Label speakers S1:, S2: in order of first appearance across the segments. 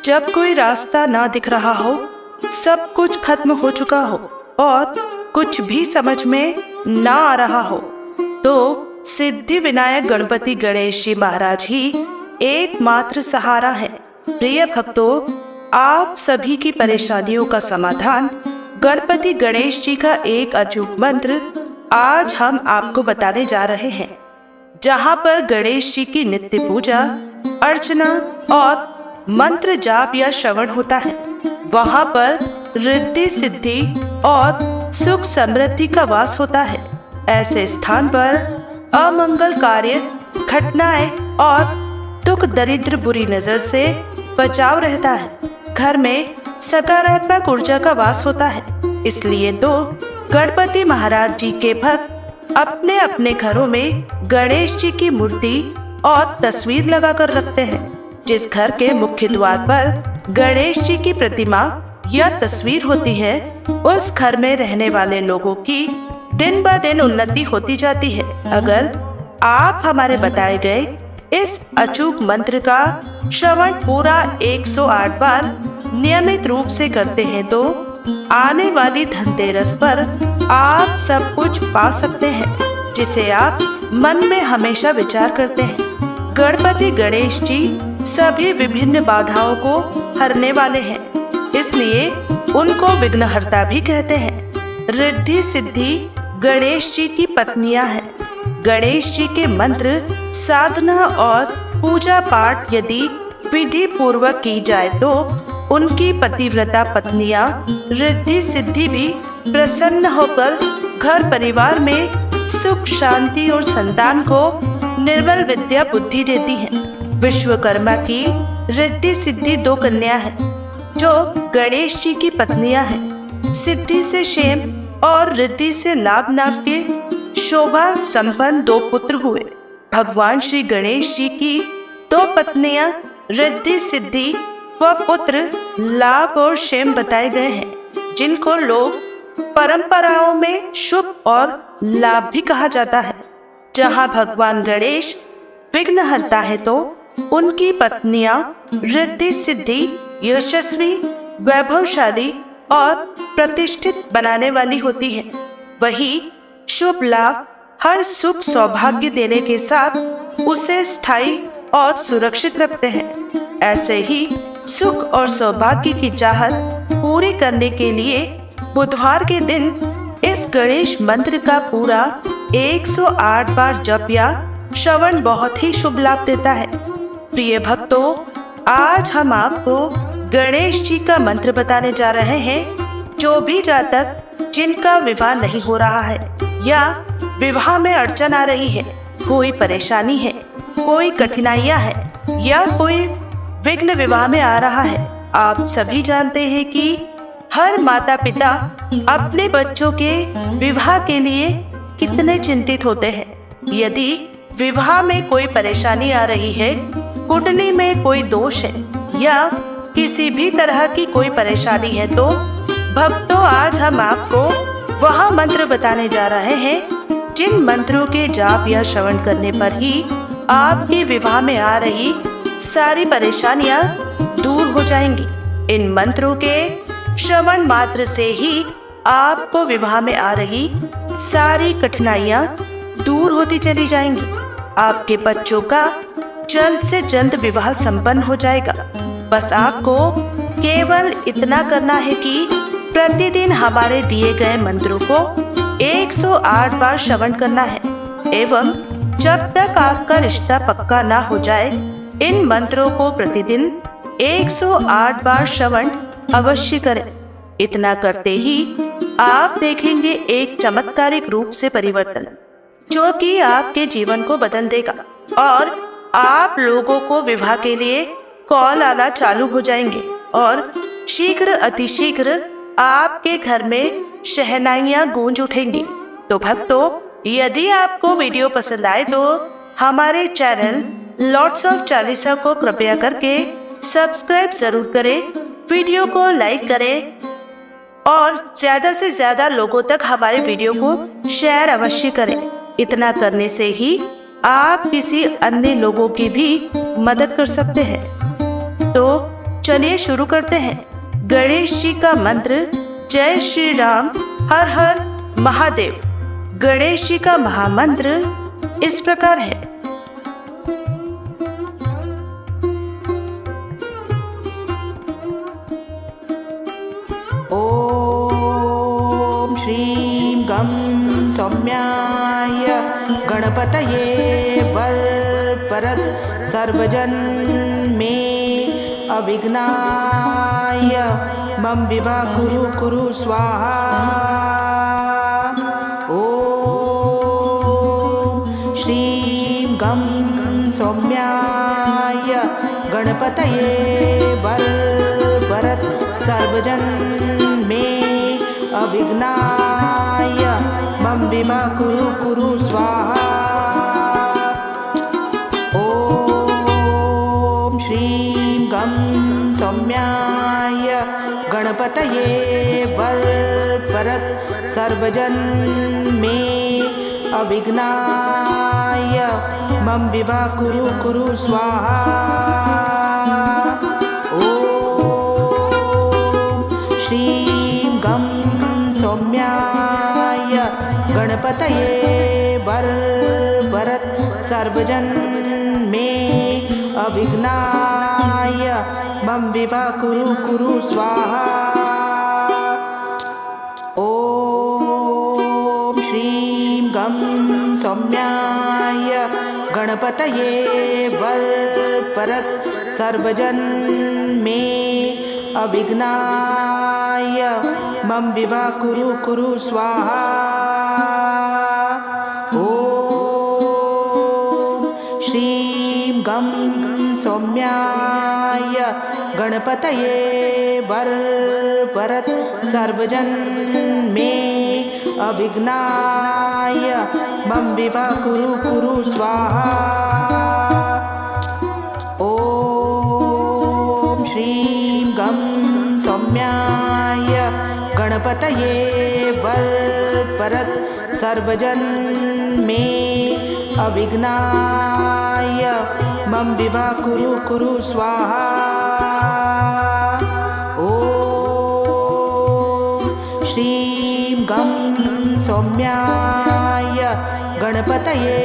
S1: जब कोई रास्ता ना दिख रहा हो, सब कुछ खत्म हो चुका हो और कुछ भी समझ में ना आ रहा हो, तो सिद्धि विनायक गणपति गणेश जी महाराज ही एकमात्र सहारा है। प्रिय भक्तों, आप सभी की परेशानियों का समाधान गणपति गणेश जी का एक अचूक मंत्र आज हम आपको बताने जा रहे हैं, जहां पर गणेश जी की नित्य पूजा अर्चना और मंत्र जाप या श्रवण होता है, वहां पर रिद्धि सिद्धि और सुख समृद्धि का वास होता है। ऐसे स्थान पर अमंगल कार्य, घटनाएं और दुख दरिद्र बुरी नजर से बचाव रहता है। घर में सकारात्मक ऊर्जा का वास होता है। इसलिए तो गणपति महाराज जी के भक्त अपने अपने घरों में गणेश जी की मूर्ति और तस्वीर लगाकर रखते हैं। जिस घर के मुख्य द्वार पर गणेश जी की प्रतिमा या तस्वीर होती है, उस घर में रहने वाले लोगों की दिन ब दिन उन्नति होती जाती है। अगर आप हमारे बताए गए इस अचूक मंत्र का श्रवण पूरा 108 बार नियमित रूप से करते हैं, तो आने वाली धनतेरस पर आप सब कुछ पा सकते हैं, जिसे आप मन में हमेशा विचार करते हैं। गणपति गणेश जी सभी विभिन्न बाधाओं को हरने वाले हैं, इसलिए उनको विघ्नहर्ता भी कहते हैं। रिद्धि सिद्धि गणेश जी की पत्नियां हैं। गणेश जी के मंत्र साधना और पूजा पाठ यदि विधि पूर्वक की जाए, तो उनकी पतिव्रता पत्नियां रिद्धि सिद्धि भी प्रसन्न होकर घर परिवार में सुख शांति और संतान को निर्मल विद्या बुद्धि देती हैं। विश्वकर्मा की रिद्धि सिद्धि 2 कन्या हैं, जो गणेश जी की पत्नियां हैं। सिद्धि से क्षेम और रिद्धि से लाभ नाम के शोभा संपन्न 2 पुत्र हुए। भगवान श्री गणेश जी की 2 पत्नियां रिद्धि सिद्धि व पुत्र लाभ और क्षेम बताए गए हैं, जिनको लोग परंपराओं में शुभ और लाभ भी कहा जाता है। जहां भगवान गणेश विघ्नहर्ता है, तो उनकी पत्नियां रिद्धि सिद्धि यशस्वी, वैभवशाली और प्रतिष्ठित बनाने वाली होती हैं। वही शुभ लाभ हर सुख सौभाग्य देने के साथ उसे स्थायी और सुरक्षित रखते हैं। ऐसे ही सुख और सौभाग्य की चाहत पूरी करने के लिए बुधवार के दिन इस गणेश मंत्र का पूरा 108 बार जप या श्रवण बहुत ही शुभ लाभ देता है। प्रिय भक्तों, आज हम आपको गणेश जी का मंत्र बताने जा रहे हैं। जो भी जातक जिनका विवाह नहीं हो रहा है या विवाह में अड़चन आ रही है, कोई परेशानी है, कोई कठिनाइयां है या कोई विघ्न विवाह में आ रहा है, आप सभी जानते हैं कि हर माता पिता अपने बच्चों के विवाह के लिए कितने चिंतित होते हैं। यदि विवाह में कोई परेशानी आ रही है, कुंडली में कोई दोष है या किसी भी तरह की कोई परेशानी है, तो भक्तों आज हम आपको वह मंत्र बताने जा रहे हैं, जिन मंत्रों के जाप या श्रवण करने पर ही आपके विवाह में आ रही सारी परेशानियां दूर हो जाएंगी। इन मंत्रों के श्रवण मात्र से ही आपको विवाह में आ रही सारी कठिनाइयां दूर होती चली जाएंगी। आपके बच्चों का जल्द से जल्द विवाह संपन्न हो जाएगा। बस आपको केवल इतना करना है कि प्रतिदिन हमारे दिए गए मंत्रों को 108 बार श्रवण करना है, एवं जब तक आपका रिश्ता पक्का ना हो जाए, इन मंत्रों को प्रतिदिन 108 बार श्रवण अवश्य करें। इतना करते ही आप देखेंगे एक चमत्कारिक रूप से परिवर्तन, जो कि आपके जीवन को बदल देगा और आप लोगों को विवाह के लिए कॉल आना चालू हो जाएंगे और शीघ्र अतिशीघ्र आपके घर में शहनाइयां गूंज उठेंगी। तो भक्तों, यदि आपको वीडियो पसंद आए तो हमारे चैनल लॉर्ड्स ऑफ चालीसा को कृपया करके सब्सक्राइब जरूर करें, वीडियो को लाइक करें और ज्यादा से ज्यादा लोगों तक हमारे वीडियो को शेयर अवश्य करें। इतना करने से ही आप किसी अन्य लोगों की भी मदद कर सकते हैं। तो चलिए शुरू करते हैं। गणेश जी का मंत्र जय श्री राम हर हर महादेव। गणेश जी का महामंत्र इस प्रकार है। ओम श्रीं गं सौम्याय गणपतये वरद सर्वजन मे अविघ्नाय मम विवा कुरु स्वाहा। ओम श्रीं गं सौम्याय गणपतये वरद सर्वजन मे अविघ्नाय मम विवा कुरु स्वाहा। ओम श्रीं गं सौम्याय गणपतये वरद सर्वजन मे अविघ्नाय मम विवा कुरु स्वाहा। श्रीं गं सौम्याय गणपतये वरद सर्वजन मे अविघ्नाय मम विवा कुरु स्वाहा। ओम श्रीं गं सौम्याय गणपतये वरद सर्वजन मे अविघ्नाय मम विवा कुरु स्वाहा। ओम श्रीं गं सौम्याय गणपतये वरद सर्वजन मे अविघ्नाय मम विवा कुरु स्वाहा। ओम श्रीं गं सौम्याय गणपतये वरद सर्वजन मे अविघ्नाय मम विवा कुरु स्वाहा। ओम श्रीं गं सौम्याय गणपतये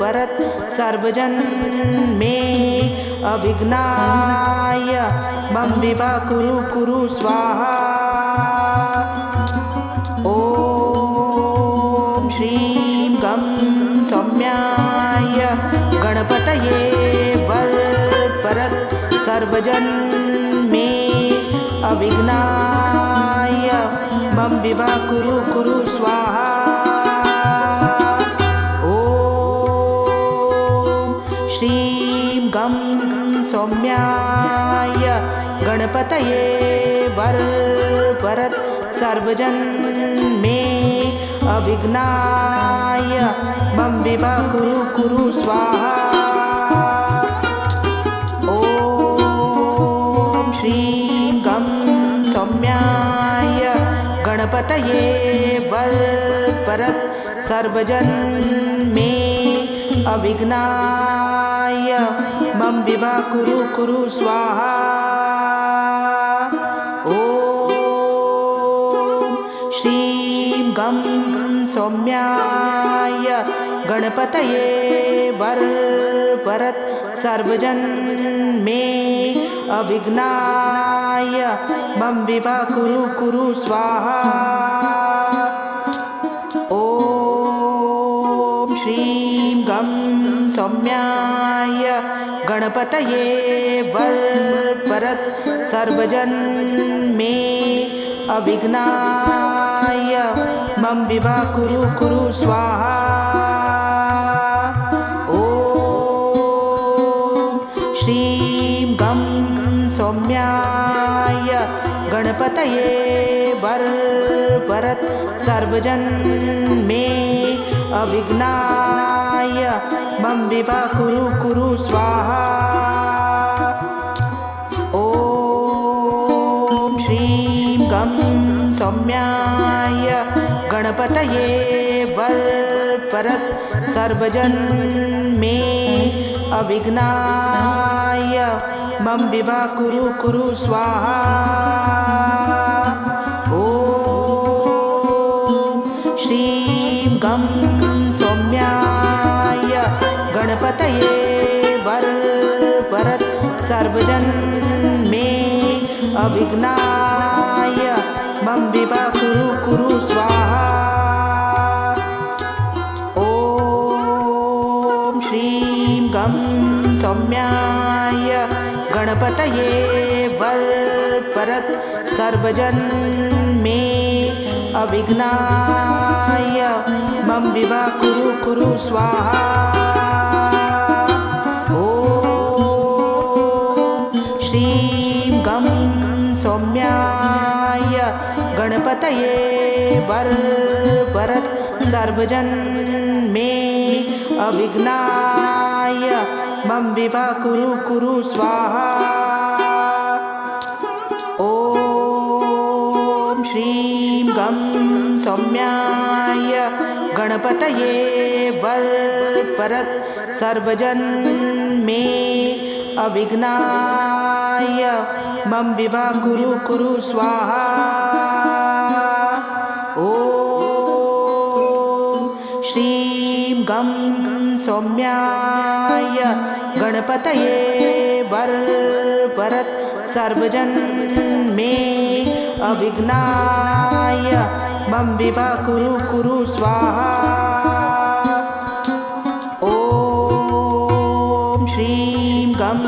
S1: वरद सर्वजन मे अविघ्नाय मम विवा कुरु स्वाहा। ओम श्रीं गं सौम्याय गणपतये वरद सर्वजन मे अविघ्नाय मम विवा कुरु स्वाहा। ओम श्रीं गं सौम्याय गणपतये वरद सर्वजन मे अविघ्नाय मम विवा कुरु स्वाहा। ओम श्रीं गं सौम्याय गणपतये वरद सर्वजन मे अविघ्नाय मम विवा कुरु स्वाहा। ओम श्रीं गं सौम्याय गणपतये वरद सर्वजन मे अविघ्नाय मम विवा कुरु स्वाहा। ओम श्रीं गं सौम्याय गणपतये वरद सर्वजन मे अविघ्नाय मम विवा कुरु स्वाहा। ओम श्रीं गं सौम्याय गणपतये वरद सर्वजन मे अविघ्नाय मम विवा कुरु स्वाहा। ओम श्रीं गं सौम्याय गणपतये वरद सर्वजन मे अविघ्नाय मम विवा कुरु कुरु स्वाहा। श्रीं गं सौम्याय गणपतये वरद सर्वजन मे अविघ्नाय मम विवा कुरु कुरु स्वाहा। ॐ श्रीं गं सौम्याय गणपतये वरद सर्वजन मे अविघ्नाय मम विवा कुरु कुरु स्वाहा। श्रीं गं सौम्याय गणपतये वरद सर्वजन मे अविघ्नाय मम विवा कुरु कुरु स्वाहा। ॐ श्रीं गं सौम्याय गणपतये वरद सर्वजन मे अविघ्नाय मम विवा कुरु कुरु स्वाहा। ॐ श्रीं गं सौम्याय गणपतये वरद सर्वजन मे अविघ्नाय मम विवा कुरु कुरु स्वाहा। ॐ श्रीं गं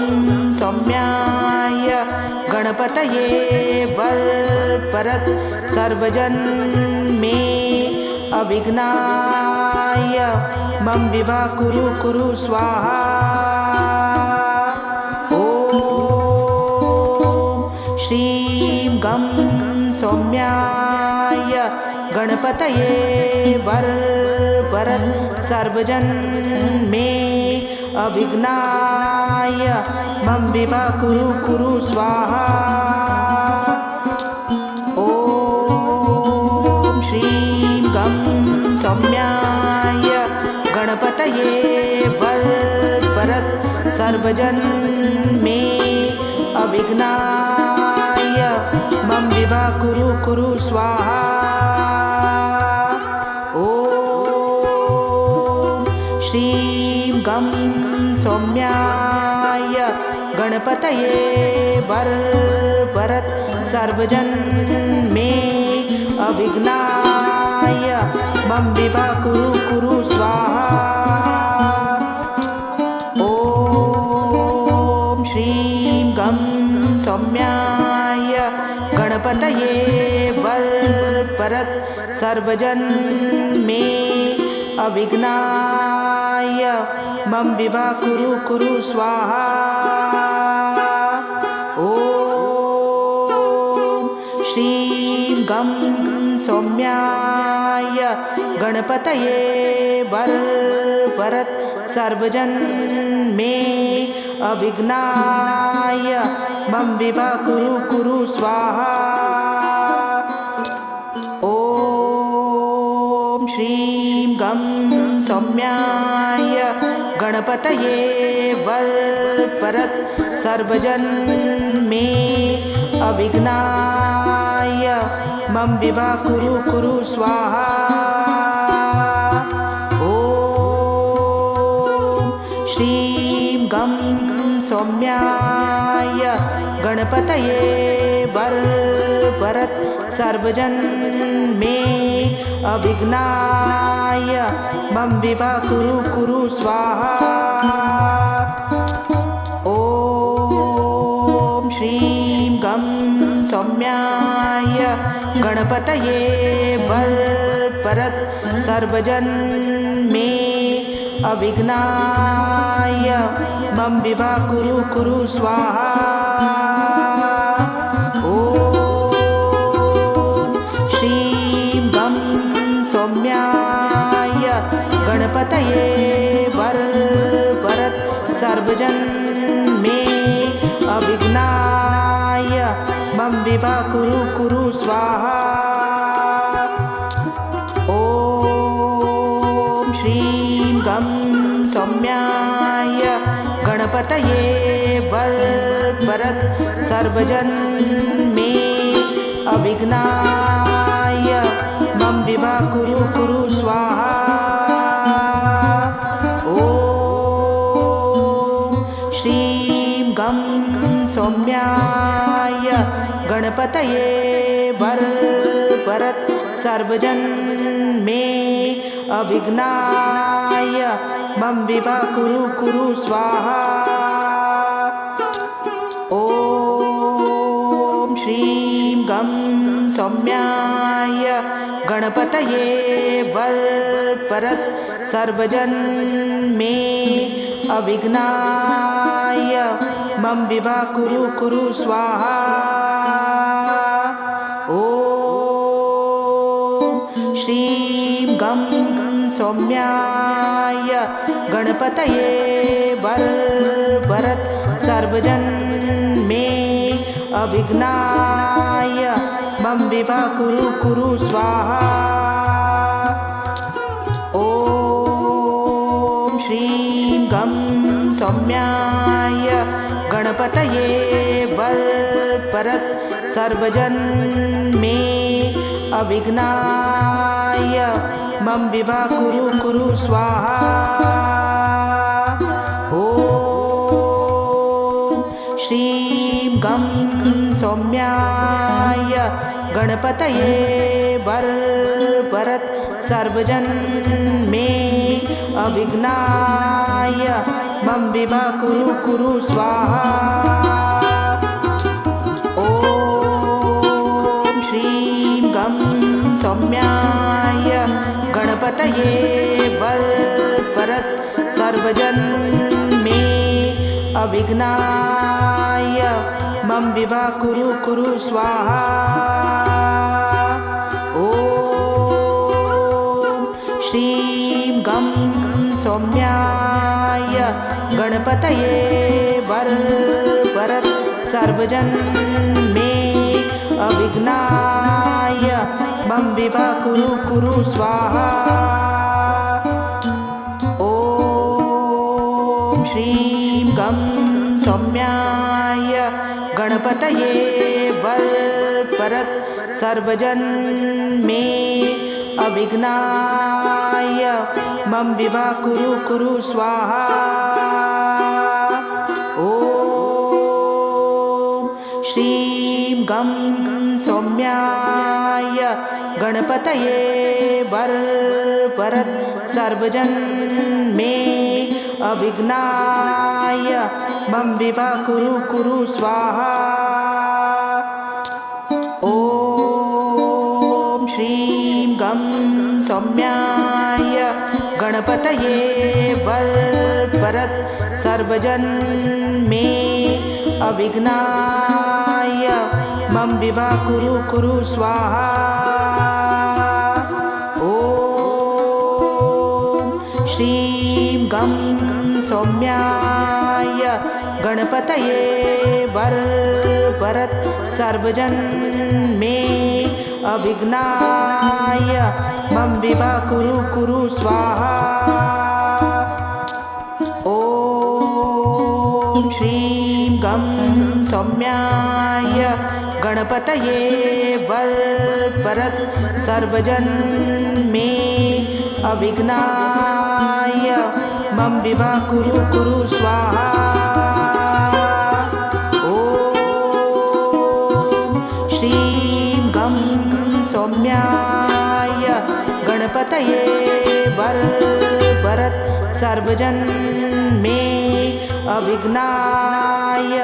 S1: सौम्याय गणपतये वरद सर्वजन मे अविघ्नाय मम विवा कुरु कुरु स्वाहा। ॐ श्रीं गं सौम्याय गणपतये वरद सर्वजन मे अविघ्नाय मम विवा कुरु कुरु स्वाहा। ॐ श्रीं गं सौम्याय गणपतये वरद सर्वजन मे अविघ्नाय मम विवा कुरु कुरु स्वाहा। ॐ श्रीं गं सौम्याय गणपतये वरद सर्वजन मे अविघ्नाय मम विवा कुरु कुरु स्वाहा। ॐ श्रीं गं सौम्याय गणपतये वरद सर्वजन मे अविघ्नाय मम विवा कुरु कुरु स्वाहा। ॐ श्रीं गं सौम्याय गणपतये वरद सर्वजन मे अविघ्नाय मम विवा कुरु कुरु स्वाहा। ॐ श्रीं गं सौम्याय गणपतये वरद सर्वजन मे अविघ्नाय मम विवा कुरु कुरु स्वाहा। ॐ श्रीं गं सौम्याय गणपतये वरद सर्वजन मे अविघ्नाय मम विवा कुरु कुरु स्वाहा। ॐ श्रीं गं सौम्याय गणपतये वरद सर्वजन मे अविघ्नाय मम विवा कुरु कुरु स्वाहा। ॐ श्रीं गं सौम्याय गणपतये वरद सर्वजन मे अविघ्नाय मम विवा कुरु कुरु स्वाहा। ॐ श्री श्रीं गं सौम्याय गणपतये वरद सर्वजन्मे अविघ्नाय मम विवा कुरु स्वाहा। श्रीं गं सौम्याय गणपतये वरद सर्वजन्मे अविघ्नाय मम विवा कुरु स्वाहा। ॐ श्रीं गं सौम्याय गणपतये वरद सर्वजन्मे अविघ्नाय मम विवा कुरु स्वाहा। ॐ श्रीं गं सौम्याय गणपतये वरद सर्वजन्मे अविघ्नाय मम विवा कुरु स्वाहा। ॐ श्रीं गं सौम्याय गणपतये वरद सर्वजन्मे अविघ्नाय मम विवा कुरु स्वाहा। ॐ श्रीं गं सौम्याय गणपतये वरद सर्वजन्मे अविघ्नाय मम विवा कुरु स्वाहा। ॐ श्रीं गं सौम्याय गणपतये वरद सर्वजन्मे अविघ्नाय मम विवा कुरु स्वाहा। ॐ श्रीं गं सौम्याय गणपतये वरद सर्वजन्मे अविघ्नाय मम विवा कुरु स्वाहा। ॐ श्रीं गं सौम्याय गणपतये वरद सर्वजन्मे अविघ्नाय मम विवा कुरु स्वाहा। ॐ श्रीं गं सौम्याय गणपतये वरद सर्वजन्मे अविघ्नाय मम विवा कुरु स्वाहा। ॐ श्रीं गं सौम्याय गणपतये वरद सर्वजन्मे अविघ्नाय मम विवा कुरु स्वाहा। ॐ श्रीं गं सौम्याय गणपतये वरद सर्वजन्मे अविघ्नाय मम विवा कुरु स्वाहा। ॐ श्रीं गं सौम्याय गणपतये वरद सर्वजन्मे अविघ्नाय मम विवा कुरु स्वाहा। ॐ श्रीं गं सौम्याय गणपतये वरद सर्वजन्मे अविघ्नाय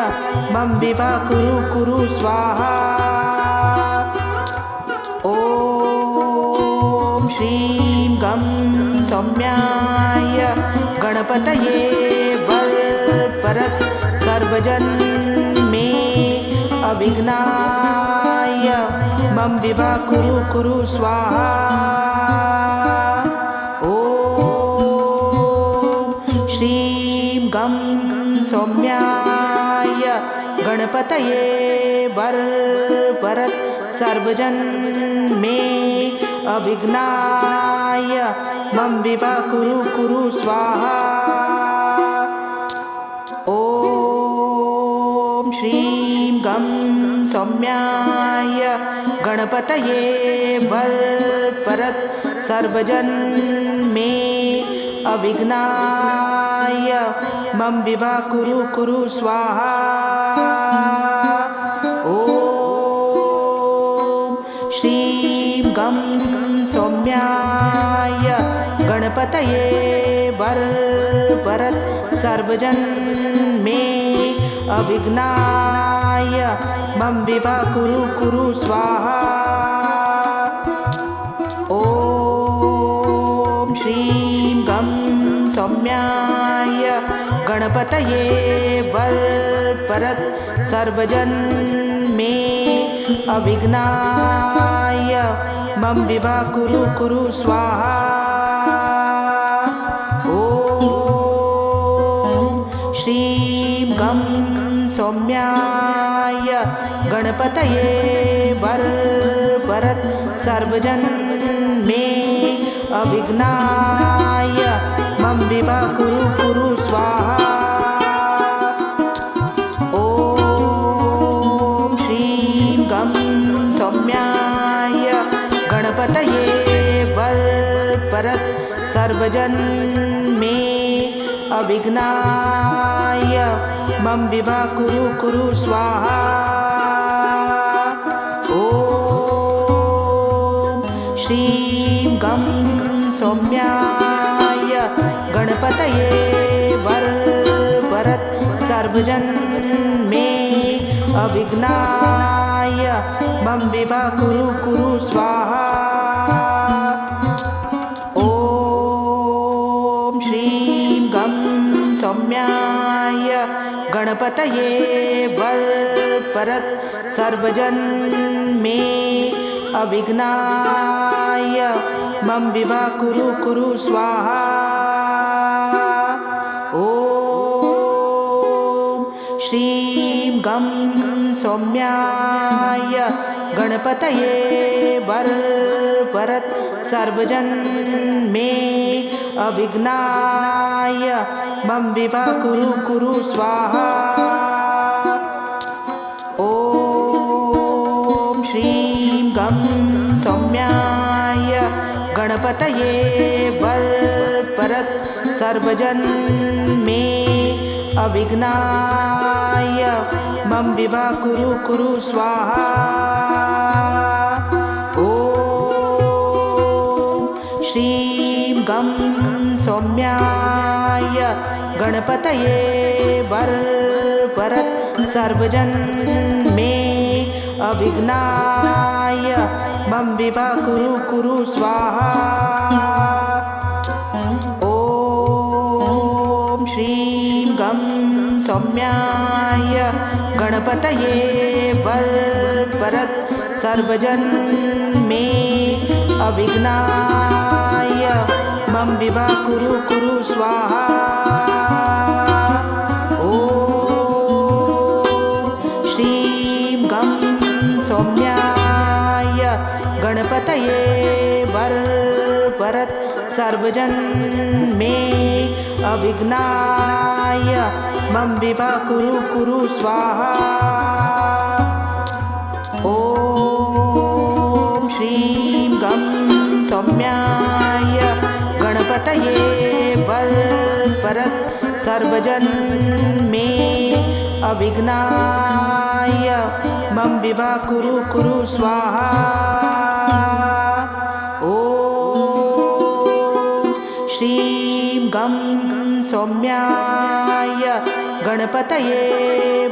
S1: मम विवा कुरु स्वाहा। ॐ श्रीं गं सौम्याय गणपतये वरद सर्वजन्मे अविघ्नाय मम विवा कुरु स्वाहा। ॐ श्रीं गं सौम्याय गणपतये वरद सर्वजन्मे अविघ्नाय मम विवा कुरु कुरु स्वाहा। ॐ श्रीं गं सौम्याय गणपतये वरद सर्वजन्मे अविघ्नाय मम विवा कुरु कुरु स्वाहा। ॐ श्रीं गं सौम्याय गणपतये वरद सर्वजन्मे अविघ्नाय मम विवा कुरु कुरु स्वाहा। ॐ श्रीं गं सौम्याय गणपतये वरद सर्वजन्मे अविघ्नाय मम विवा कुरु कुरु स्वाहा। ॐ श्रीं गं सौम्याय गणपतये वरद सर्वजन्मे अविघ्नाय मम विवा कुरु कुरु स्वाहा। ॐ श्रीं गं सौम्याय गणपतये वरद सर्वजन्मे अविघ्नाय मम विवा कुरु कुरु स्वाहा। ॐ श्रीं गं सौम्याय गणपतये वरद सर्वजन्मे अविघ्नाय मम विवा कुरु कुरु स्वाहा। ॐ श्रीं गं सौम्याय गणपतये वरद सर्वजन्मे अविघ्नाय मम विवा कुरु कुरु स्वाहा। ॐ श्रीं गं सौम्याय गणपतये वरद सर्वजन्मे अविघ्नाय मम विवा कुरु कुरु स्वाहा। ॐ श्रीं गं सौम्याय गणपतये वरद सर्वजन्मे अविघ्नाय मम विवा कुरु कुरु स्वाहा। ॐ श्रीं गं सौम्याय गणपतये वरद सर्वजन्मे अविघ्नाय मम विवा कुरु कुरु स्वाहा। ॐ श्रीं गं सौम्याय गणपतये वरद सर्वजन्मे अविघ्नाय मम विवा कुरु कुरु स्वाहा। ॐ श्रीं गं सौम्याय गणपतये वरद सर्वजन्मे अविघ्नाय मम विवा कुरु कुरु स्वाहा। ॐ श्रीं गं सौम्याय गणपतये वरद सर्वजन्मे अविघ्नाय मम विवा कुरु कुरु स्वाहा। ॐ श्रीं गं सौम्याय गणपतये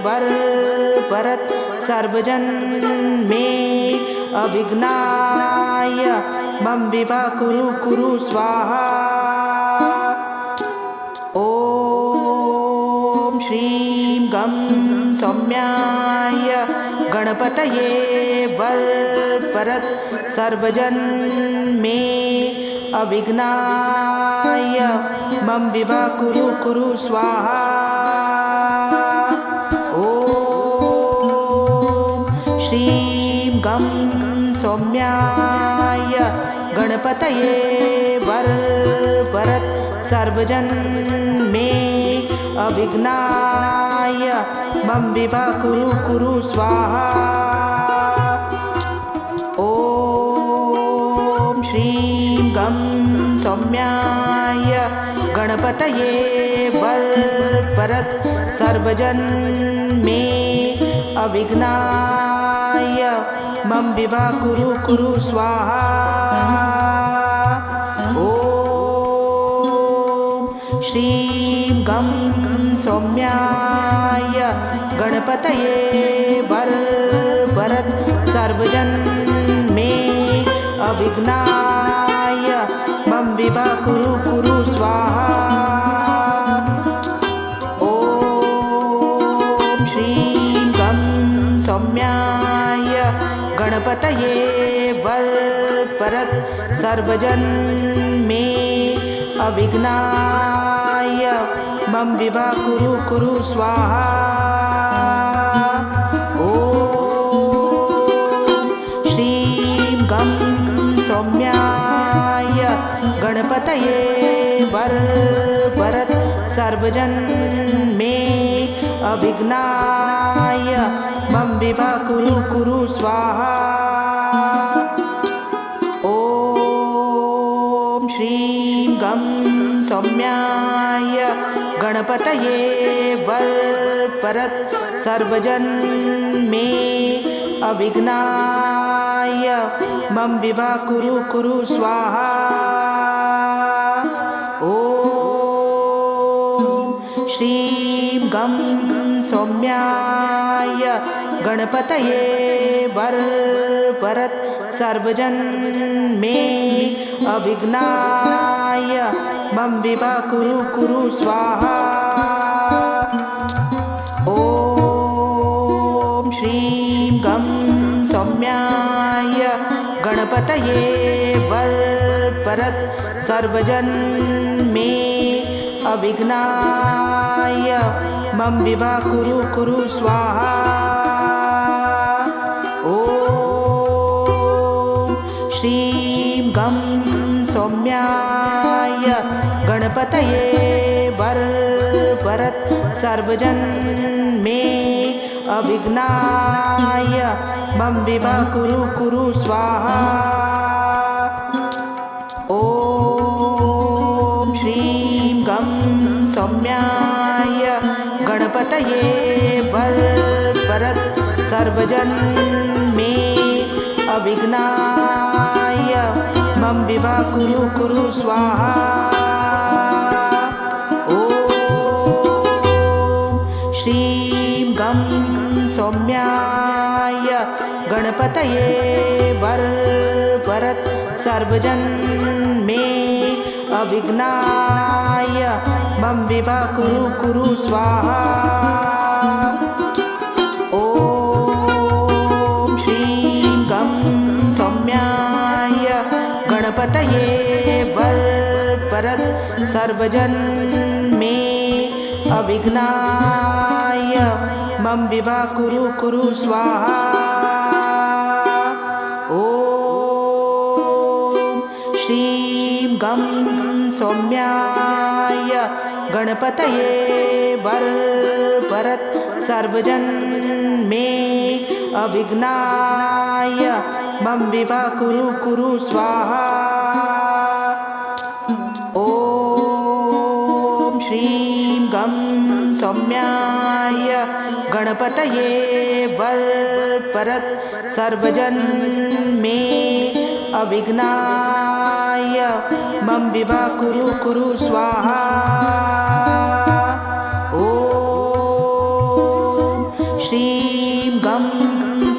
S1: वरद सर्वजन्मे अविघ्नाय मम विवा कुरु कुरु स्वाहा। ॐ श्रीं गं सौम्याय गणपतये वरद सर्वजन्मे अविघ्नाय मम विवा कुरु कुरु स्वाहा। ॐ श्रीं गं सौम्याय गणपतये वरद सर्वजन मे अविघ्नाय मम विवा कुरु स्वाहा। ॐ श्रीं गं सौम्याय गणपतये वरद सर्वजन मे अविघ्नाय मम विवा कुरु स्वाहा। ॐ श्रीं गं सौम्याय गणपतये वरद सर्वजन मे अविघ्नाय मम विवा कुरु स्वाहा। ॐ श्रीं गं सौम्याय गणपतये वरद सर्वजन मे अविघ्नाय मम विवा कुरु स्वाहा। ॐ श्रीं गं सौम्याय गणपतये वरद सर्वजन मे अविघ्नाय मम विवा कुरु स्वाहा। ॐ श्रीं गं सौम्याय गणपतये वरद सर्वजन मे अविघ्नाय मम विवा कुरु स्वाहा। ॐ श्रीं गं सौम्याय गणपतये वरद सर्वजन मे अविघ्नाय मम विवा कुरु स्वाहा। ॐ श्रीं गं सौम्याय गणपतये वरद सर्वजन मे अविघ्नाय मम विवा कुरु स्वाहा। ॐ श्रीं गं सौम्याय गणपतये वरद सर्वजन मे अविघ्नाय मम विवा कुरु स्वाहा। ॐ श्रीं गं सौम्याय गणपतये वरद सर्वजन मे अविघ्नाय मम विवा कुरु स्वाहा। ॐ श्रीं गं सौम्याय गणपतये वरद सर्वजन मे अविघ्नाय मम विवा कुरु स्वाहा। ॐ श्रीं गं सौम्याय गणपतये वरद सर्वजन मे अविघ्नाय मम विवा कुरु स्वाहा। ॐ श्रीं गं सौम्याय गणपतये वरद सर्वजन मे अविघ्नाय मम विवा कुरु स्वाहा। ॐ श्रीं गं सौम्याय गणपतये वरद सर्वजन मे अविघ्नाय मम विवा कुरु स्वाहा। ॐ श्रीं गं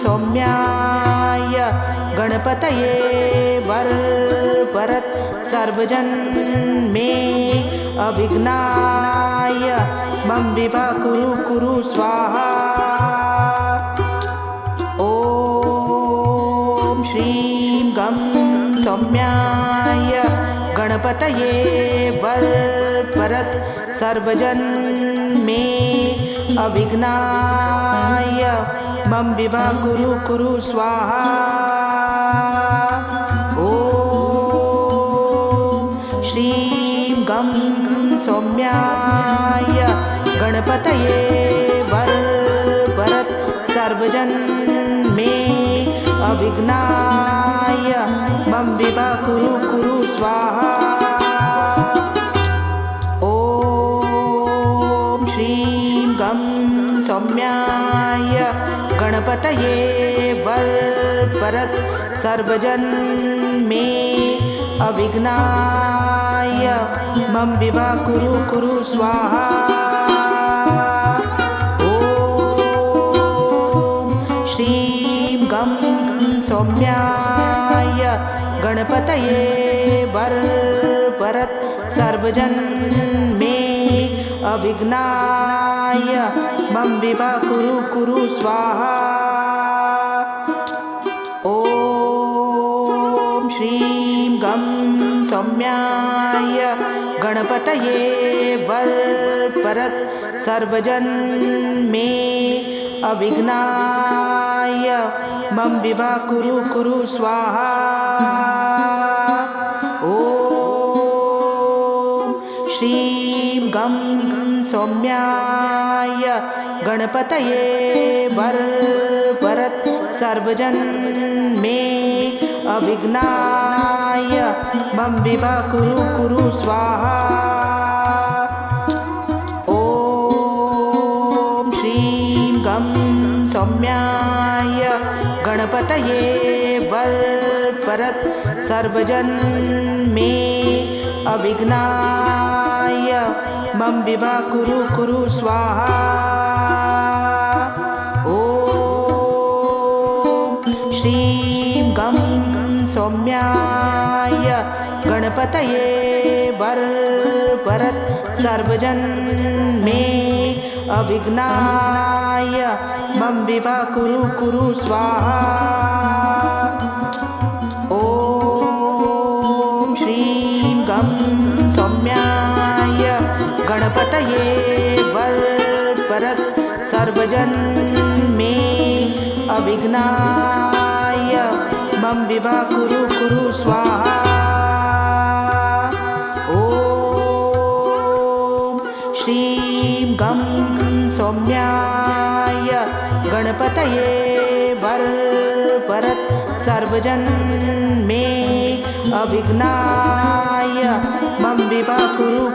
S1: सौम्याय गणपतये वरद सर्वजन मे अविघ्नाय मम विवा कुरु स्वाहा। ॐ श्रीं गं सौम्याय गणपतये वरद सर्वजन मे अविघ्नाय मम विवा कुरु स्वाहा। ॐ सौम्याय गणपतये वरद सर्वजन मे अविघ्नाय मम विवा कुरु स्वाहा। ओम श्रीं गं सौम्याय गणपतये वरद सर्वजन मे अविघ्नाय मम विवा कुरु स्वाहा। ओम श्रीं गं सौम्याय गणपतये वरद सर्वजन मे अविघ्नाय मम विवा कुरु स्वाहा। ओम श्रीं गं सौम्याय गणपतये वरद सर्वजन मे अविघ्नाय मम विवा कुरु स्वाहा। ओम श्रीं गं सौम्याय गणपतये वरद सर्वजन मे अविघ्नाय मम विवा कुरु स्वाहा। ओम श्रीं गं सौम्याय गणपतये वरद सर्वजन मे अविघ्नाय मम विवा कुरु स्वाहा। ओम श्रीं गं सौम्याय गणपतये वरद सर्वजन मे अविघ्नाय मम विवा कुरु स्वाहा। ओम श्रीं गं सौम्याय गणपतये वरद सर्वजन मे अविघ्नाय मम विवा कुरु स्वाहा। ओम श्रीं गं सौम्याय गणपतये वरद सर्वजन मे अविघ्नाय मम विवा कुरु